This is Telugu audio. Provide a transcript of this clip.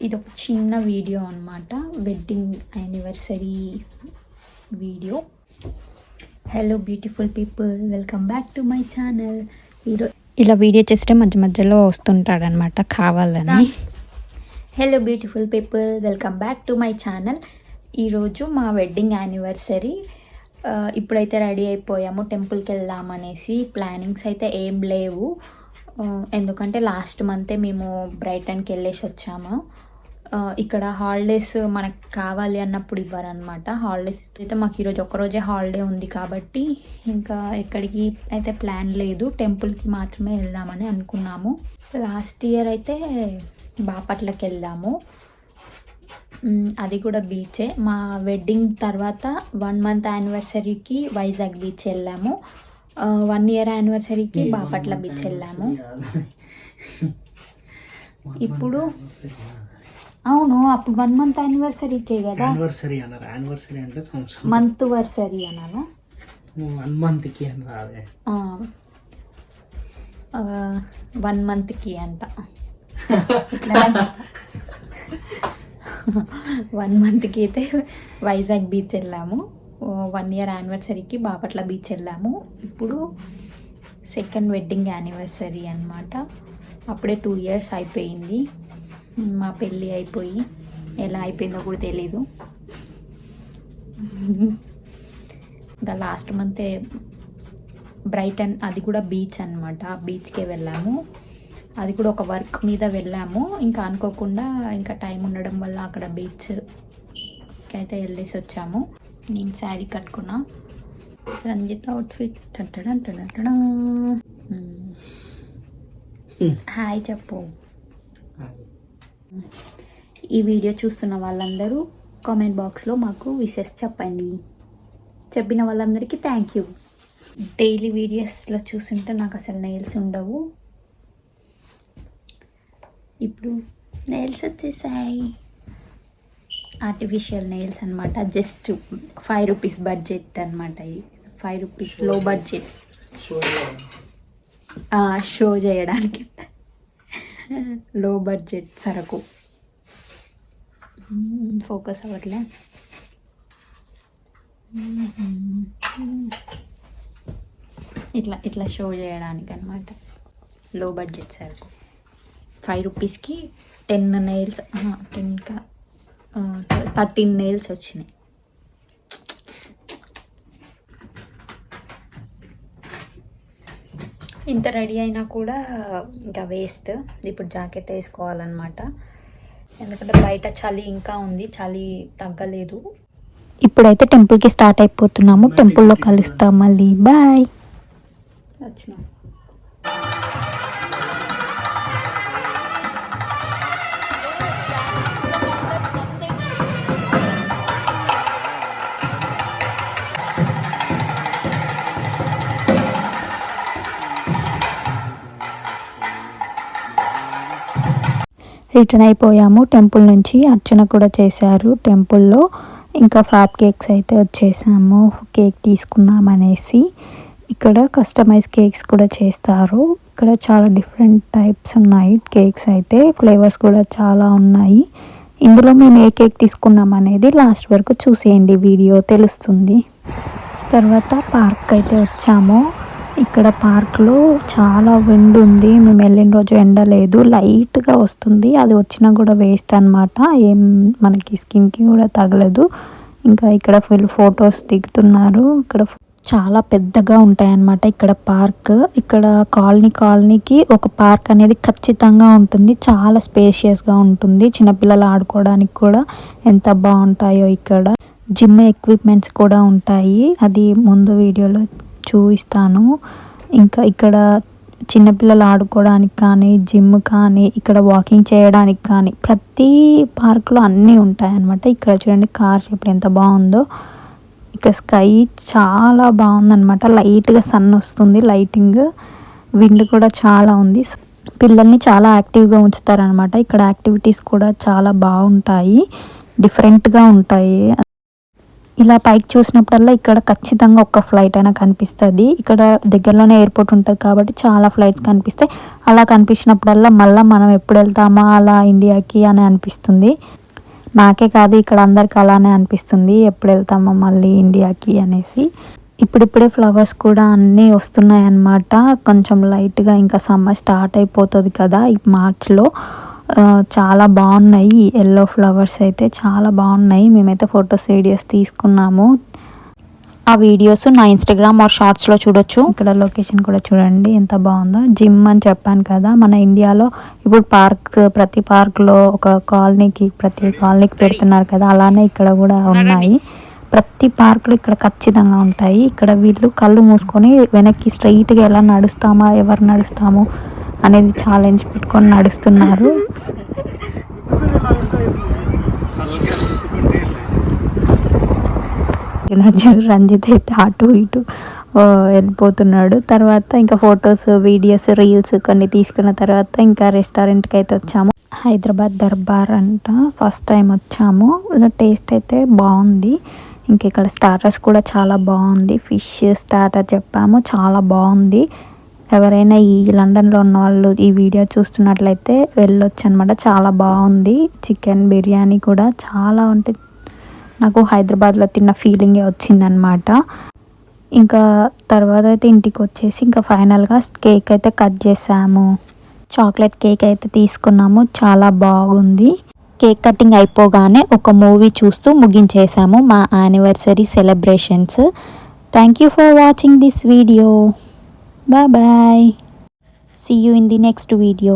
ఇది ఒక చిన్న వీడియో అన్నమాట, wedding anniversary video. Hello beautiful people, welcome back to my channel. ఈరోజు ఇలా వీడియో చేస్తే మధ్య మధ్యలో వస్తుంటాడనమాట కావాలని. Hello beautiful people, welcome back to my channel. ఈరోజు మా వెడ్డింగ్ యానివర్సరీ. ఇప్పుడైతే రెడీ అయిపోయాము, టెంపుల్కి వెళ్దామనేసి. ప్లానింగ్స్ అయితే ఏం లేవు, ఎందుకంటే లాస్ట్ మంతే మేము బ్రైటన్కి వెళ్ళేసి వచ్చాము. ఇక్కడ హాలిడేస్ మనకు కావాలి అన్నప్పుడు ఇవ్వరనమాట. హాలిడేస్ అయితే మాకు ఈరోజు ఒక్కరోజే హాలిడే ఉంది కాబట్టి ఇంకా ఎక్కడికి అయితే ప్లాన్ లేదు, టెంపుల్కి మాత్రమే వెళ్దామని అనుకున్నాము. లాస్ట్ ఇయర్ అయితే బాపట్లకి వెళ్ళాము, అది కూడా బీచే. మా వెడ్డింగ్ తర్వాత 1 month యానివర్సరీకి వైజాగ్ బీచ్ వెళ్ళాము, 1 year యానివర్సరీకి బాపట్ల బీచ్ వెళ్ళాము. ఇప్పుడు అవును, అప్పుడు 1 month యానివర్సరీకే కదా. యానివర్సరీ అంటే సంవత్సరం, మంత్ వర్సరీ అనాలా, 1 monthకి అని రాదే, 1 monthకి అంట. 1 monthకి అయితే వైజాగ్ బీచ్ వెళ్ళాము, 1 year యానివర్సరీకి బాపట్ల బీచ్ వెళ్ళాము. ఇప్పుడు సెకండ్ వెడ్డింగ్ యానివర్సరీ అన్నమాట. అప్పుడే 2 years అయిపోయింది మా పెళ్ళి అయిపోయి. ఎలా అయిపోయిందో కూడా తెలీదు. ఇంకా లాస్ట్ మంతే బ్రైటన్, అది కూడా బీచ్ అనమాట, బీచ్కే వెళ్ళాము. అది కూడా ఒక వర్క్ మీద వెళ్ళాము, ఇంకా అనుకోకుండా ఇంకా టైం ఉండడం వల్ల అక్కడ బీచ్కి అయితే వెళ్ళేసి వచ్చాము. నేను శారీ కట్టుకున్నా, రంజిత్ అవుట్ఫిట్. హాయ్ చెప్పు. ఈ వీడియో చూస్తున్న వాళ్ళందరూ కామెంట్ బాక్స్లో మాకు విషెస్ చెప్పండి. చెప్పిన వాళ్ళందరికీ థ్యాంక్ యూ. డైలీ వీడియోస్లో చూస్తుంటే నాకు అసలు నెయిల్స్ ఉండవు, ఇప్పుడు నెయిల్స్ వచ్చేసాయి. ఆర్టిఫిషియల్ నెయిల్స్ అనమాట, జస్ట్ 5 rupees బడ్జెట్ అనమాట. 5 rupees లో బడ్జెట్, షో చేయడానికి లో బడ్జెట్ సరకు. ఫోకస్ అవ్వట్లే. ఇట్లా ఇట్లా షో చేయడానికి అనమాట, లో బడ్జెట్ సరకు. 5 rupeesకి 10 నెయిల్స్, 13 నెయిల్స్ వచ్చినాయి. ఇంత రెడీ అయినా కూడా ఇంకా వేస్ట్. ఇప్పుడు జాకెట్ వేసుకోవాలన్నమాట, ఎందుకంటే బయట చలి ఇంకా ఉంది, చలి తగ్గలేదు. ఇప్పుడైతే టెంపుల్కి స్టార్ట్ అయిపోతున్నాము, టెంపుల్లో కలుస్తాం మళ్ళీ. బాయ్. వచ్చినా రిటర్న్ అయిపోయాము టెంపుల్ నుంచి. అర్చన కూడా చేశారు టెంపుల్లో. ఇంకా ఫ్యాబ్ కేక్స్ అయితే వచ్చేసాము, కేక్ తీసుకుందాం అనేసి. ఇక్కడ కస్టమైజ్ కేక్స్ కూడా చేస్తారు. ఇక్కడ చాలా డిఫరెంట్ టైప్స్ ఉన్నాయి కేక్స్ అయితే, ఫ్లేవర్స్ కూడా చాలా ఉన్నాయి. ఇందులో మేము ఏ కేక్ తీసుకున్నాం అనేది లాస్ట్ వరకు చూసేయండి, వీడియో తెలుస్తుంది. తర్వాత పార్క్ అయితే వచ్చాము. ఇక్కడ పార్క్లో చాలా విండ్ ఉంది, మేము వెళ్ళిన రోజు ఎండ లేదు, లైట్గా వస్తుంది. అది వచ్చినా కూడా వేస్ట్ అనమాట, ఏం మనకి స్కిన్కి కూడా తగలదు. ఇంకా ఇక్కడ ఫుల్ ఫొటోస్ దిగుతున్నారు. ఇక్కడ చాలా పెద్దగా ఉంటాయన్నమాట ఇక్కడ పార్క్. ఇక్కడ కాలనీకి ఒక పార్క్ అనేది ఖచ్చితంగా ఉంటుంది, చాలా స్పేషియస్గా ఉంటుంది. చిన్నపిల్లలు ఆడుకోవడానికి కూడా ఎంత బాగుంటాయో. ఇక్కడ జిమ్ ఎక్విప్మెంట్స్ కూడా ఉంటాయి, అది ముందు వీడియోలో చూపిస్తాను. ఇంకా ఇక్కడ చిన్నపిల్లలు ఆడుకోవడానికి కానీ, జిమ్ కానీ, ఇక్కడ వాకింగ్ చేయడానికి కానీ ప్రతి పార్క్లో అన్నీ ఉంటాయన్నమాట. ఇక్కడ చూడండి కార్ షేప్ ఎంత బాగుందో. ఇక్కడ స్కై చాలా బాగుందన్నమాట, లైట్గా సన్ వస్తుంది, లైటింగ్. విండ్ కూడా చాలా ఉంది. పిల్లల్ని చాలా యాక్టివ్గా ఉంచుతారనమాట. ఇక్కడ యాక్టివిటీస్ కూడా చాలా బాగుంటాయి, డిఫరెంట్గా ఉంటాయి. ఇలా పైకి చూసినప్పుడల్లా ఇక్కడ ఖచ్చితంగా ఒక్క ఫ్లైట్ అయినా కనిపిస్తుంది. ఇక్కడ దగ్గరలోనే ఎయిర్పోర్ట్ ఉంటుంది కాబట్టి చాలా ఫ్లైట్స్ కనిపిస్తాయి. అలా కనిపించినప్పుడల్లా మళ్ళీ మనం ఎప్పుడు వెళ్తామా అలా ఇండియాకి అని అనిపిస్తుంది. నాకే కాదు ఇక్కడ అందరికి అలానే అనిపిస్తుంది, ఎప్పుడు వెళ్తామో మళ్ళీ ఇండియాకి అనేసి. ఇప్పుడిప్పుడే ఫ్లవర్స్ కూడా అన్నీ వస్తున్నాయి అన్నమాట. కొంచెం లైట్గా ఇంకా సమ్మర్ స్టార్ట్ అయిపోతుంది కదా ఈ మార్చ్లో. చాలా బాగున్నాయి ఎల్లో ఫ్లవర్స్ అయితే చాలా బాగున్నాయి. మేమైతే ఫొటోస్ వీడియోస్ తీసుకున్నాము. ఆ వీడియోస్ నా ఇన్స్టాగ్రామ్ ఆర్ షార్ట్స్లో చూడొచ్చు. ఇక్కడ లొకేషన్ కూడా చూడండి ఎంత బాగుందో. జిమ్ అని చెప్పాను కదా, మన ఇండియాలో ఇప్పుడు ప్రతి పార్క్లో ఒక ప్రతి కాలనీకి పెడుతున్నారు కదా, అలానే ఇక్కడ కూడా ఉన్నాయి. ప్రతి పార్కులు ఇక్కడ ఖచ్చితంగా ఉంటాయి. ఇక్కడ వీళ్ళు కళ్ళు మూసుకొని వెనక్కి స్ట్రైట్గా ఎలా నడుస్తామా ఎవరు నడుస్తాము అనేది ఛాలెంజ్ పెట్టుకొని నడుస్తున్నారు. రంజిత్ అయితే అటు ఇటు వెళ్ళిపోతున్నాడు. తర్వాత ఇంకా ఫొటోస్ వీడియోస్ రీల్స్ కొన్ని తీసుకున్న తర్వాత ఇంకా రెస్టారెంట్కి అయితే వచ్చాము. హైదరాబాద్ దర్బార్ అంట, ఫస్ట్ టైం వచ్చాము. టేస్ట్ అయితే బాగుంది. ఇంక ఇక్కడ స్టార్టర్స్ కూడా చాలా బాగుంది. ఫిష్ స్టార్టర్ చెప్పాము, చాలా బాగుంది. ఎవరైనా ఈ లండన్లో ఉన్న వాళ్ళు ఈ వీడియో చూస్తున్నట్లయితే వెళ్ళొచ్చు అనమాట, చాలా బాగుంది. చికెన్ బిర్యానీ కూడా చాలా అంటే నాకు హైదరాబాద్లో తిన్న ఫీలింగే వచ్చిందనమాట. ఇంకా తర్వాత అయితే ఇంటికి వచ్చేసి ఇంకా ఫైనల్గా కేక్ అయితే కట్ చేసాము. చాక్లెట్ కేక్ అయితే తీసుకున్నాము, చాలా బాగుంది. కేక్ కటింగ్ అయిపోగానే ఒక మూవీ చూస్తూ ముగించేసాము మా anniversary celebrations. Thank you for watching this video. Bye bye. See you in the next video.